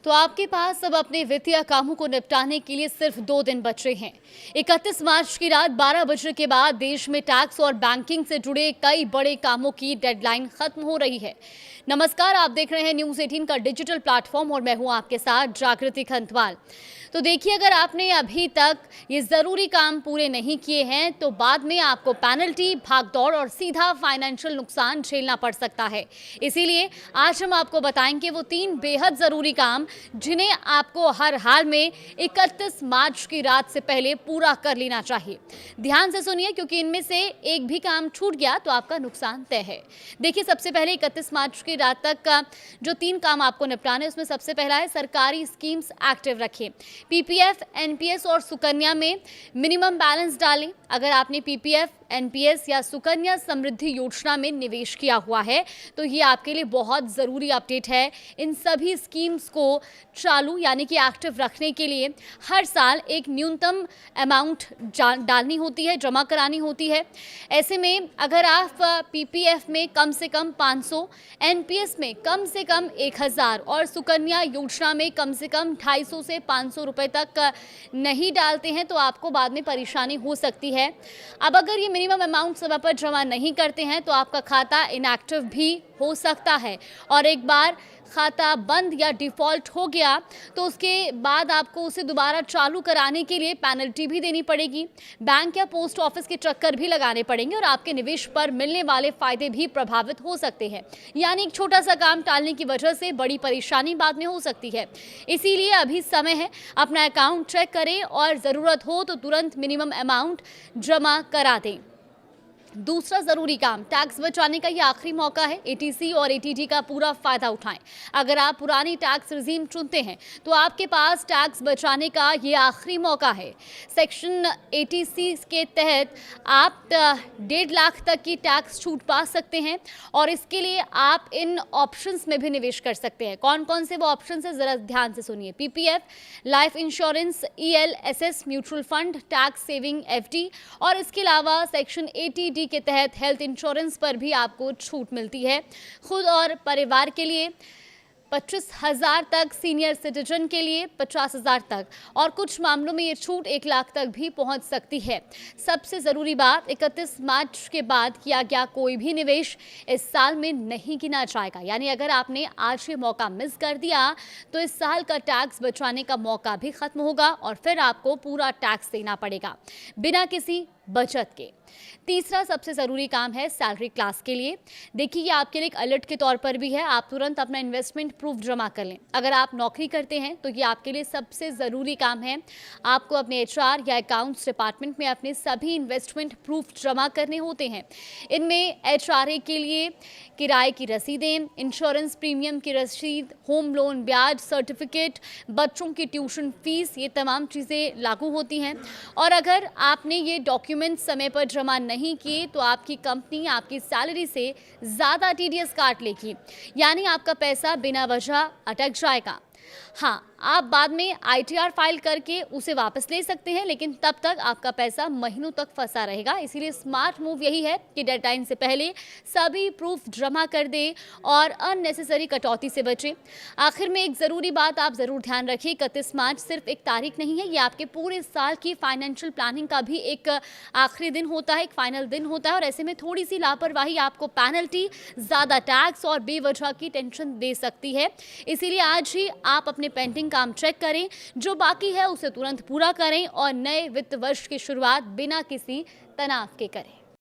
तो आपके पास अब अपने वित्तीय कामों को निपटाने के लिए सिर्फ 2 दिन बचे हैं। 31 मार्च की रात 12 बजे के बाद देश में टैक्स और बैंकिंग से जुड़े कई बड़े कामों की डेडलाइन खत्म हो रही है। नमस्कार, आप देख रहे हैं न्यूज़ 18 का डिजिटल प्लेटफॉर्म और मैं हूं आपके साथ जागृति खंतवाल। तो देखिए, अगर आपने अभी तक ये ज़रूरी काम पूरे नहीं किए हैं तो बाद में आपको पेनल्टी, भागदौड़ और सीधा फाइनेंशियल नुकसान झेलना पड़ सकता है। इसीलिए आज हम आपको बताएंगे वो 3 बेहद ज़रूरी काम जिन्हें आपको हर हाल में 31 मार्च की रात से पहले पूरा कर लेना चाहिए। ध्यान से सुनिए, क्योंकि इनमें से एक भी काम छूट गया तो आपका नुकसान तय है। देखिए, सबसे पहले 31 मार्च की रात तक का जो 3 काम आपको निपटाने, उसमें सबसे पहला है सरकारी स्कीम्स एक्टिव रखें। पीपीएफ, एनपीएस और सुकन्या में मिनिमम बैलेंस डालें। अगर आपने पीपीएफ, एनपीएस या सुकन्या समृद्धि योजना में निवेश किया हुआ है तो ये आपके लिए बहुत ज़रूरी अपडेट है। इन सभी स्कीम्स को चालू यानी कि एक्टिव रखने के लिए हर साल एक न्यूनतम अमाउंट डालनी होती है, जमा करानी होती है। ऐसे में अगर आप पीपीएफ में कम से कम 500, एनपीएस में कम से कम 1000 और सुकन्या योजना में कम से कम 250 से 500 रुपए तक नहीं डालते हैं तो आपको बाद में परेशानी हो सकती है। अब अगर ये मिनिमम अमाउंट समय पर जमा नहीं करते हैं तो आपका खाता इनएक्टिव भी हो सकता है और एक बार खाता बंद या डिफ़ॉल्ट हो गया तो उसके बाद आपको उसे दोबारा चालू कराने के लिए पेनल्टी भी देनी पड़ेगी। बैंक या पोस्ट ऑफिस के चक्कर भी लगाने पड़ेंगे और आपके निवेश पर मिलने वाले फ़ायदे भी प्रभावित हो सकते हैं। यानी एक छोटा सा काम टालने की वजह से बड़ी परेशानी बाद में हो सकती है। इसीलिए अभी समय है, अपना अकाउंट चेक करें और ज़रूरत हो तो तुरंत मिनिमम अमाउंट जमा करा दें। दूसरा ज़रूरी काम, टैक्स बचाने का ये आखिरी मौका है। एटीसी और एटीडी का पूरा फ़ायदा उठाएं। अगर आप पुरानी टैक्स रिजीम चुनते हैं तो आपके पास टैक्स बचाने का ये आखिरी मौका है। सेक्शन 86 के तहत आप 1.5 लाख तक की टैक्स छूट पा सकते हैं और इसके लिए आप इन ऑप्शंस में भी निवेश कर सकते हैं। कौन कौन से वो ऑप्शंस हैं, ज़रा ध्यान से सुनिए। PPF, life insurance, ELSS, mutual fund, tax saving FD और इसके अलावा सेक्शन 80D के तहत हेल्थ इंश्योरेंस पर भी आपको छूट मिलती है। खुद और परिवार के लिए 25,000 तक, सीनियर सिटीजन के लिए 50,000 तक और कुछ मामलों में ये छूट 1 लाख तक भी पहुंच सकती है। सबसे ज़रूरी बात, 31 मार्च के बाद किया गया कोई भी निवेश इस साल में नहीं गिना जाएगा। यानी अगर आपने आज ये मौका मिस कर दिया तो इस साल का टैक्स बचाने का मौका भी खत्म होगा और फिर आपको पूरा टैक्स देना पड़ेगा बिना किसी बचत के। तीसरा सबसे ज़रूरी काम है सैलरी क्लास के लिए। देखिए, ये आपके लिए एक अलर्ट के तौर पर भी है। आप तुरंत अपना इन्वेस्टमेंट प्रूफ जमा कर लें। अगर आप नौकरी करते हैं तो ये आपके लिए सबसे ज़रूरी काम है। आपको अपने एचआर या अकाउंट्स डिपार्टमेंट में अपने सभी इन्वेस्टमेंट प्रूफ जमा करने होते हैं। इनमें एचआरए के लिए किराए की रसीदें, इंश्योरेंस प्रीमियम की रसीद, होम लोन ब्याज सर्टिफिकेट, बच्चों की ट्यूशन फीस, ये तमाम चीज़ें लागू होती हैं। और अगर आपने ये डॉक्यूमेंट समय पर जमा नहीं किए तो आपकी कंपनी आपकी सैलरी से ज़्यादा टीडीएस काट लेगी, यानी आपका पैसा बिना वजह अटक जाएगा। हाँ, आप बाद में आईटीआर फाइल करके उसे वापस ले सकते हैं, लेकिन तब तक आपका पैसा महीनों तक फंसा रहेगा। इसीलिए स्मार्ट मूव यही है कि डेडलाइन से पहले सभी प्रूफ जमा कर दें और अननेसेसरी कटौती से बचें। आखिर में एक ज़रूरी बात आप ज़रूर ध्यान रखिए, 31 मार्च सिर्फ एक तारीख नहीं है, ये आपके पूरे साल की फाइनेंशियल प्लानिंग का भी एक आखिरी दिन होता है, एक फाइनल दिन होता है और ऐसे में थोड़ी सी लापरवाही आपको पेनल्टी, ज़्यादा टैक्स और बेवजह की टेंशन दे सकती है। इसीलिए आज ही आप अपने पेंडिंग काम चेक करें, जो बाकी है उसे तुरंत पूरा करें और नए वित्त वर्ष की शुरुआत बिना किसी तनाव के करें।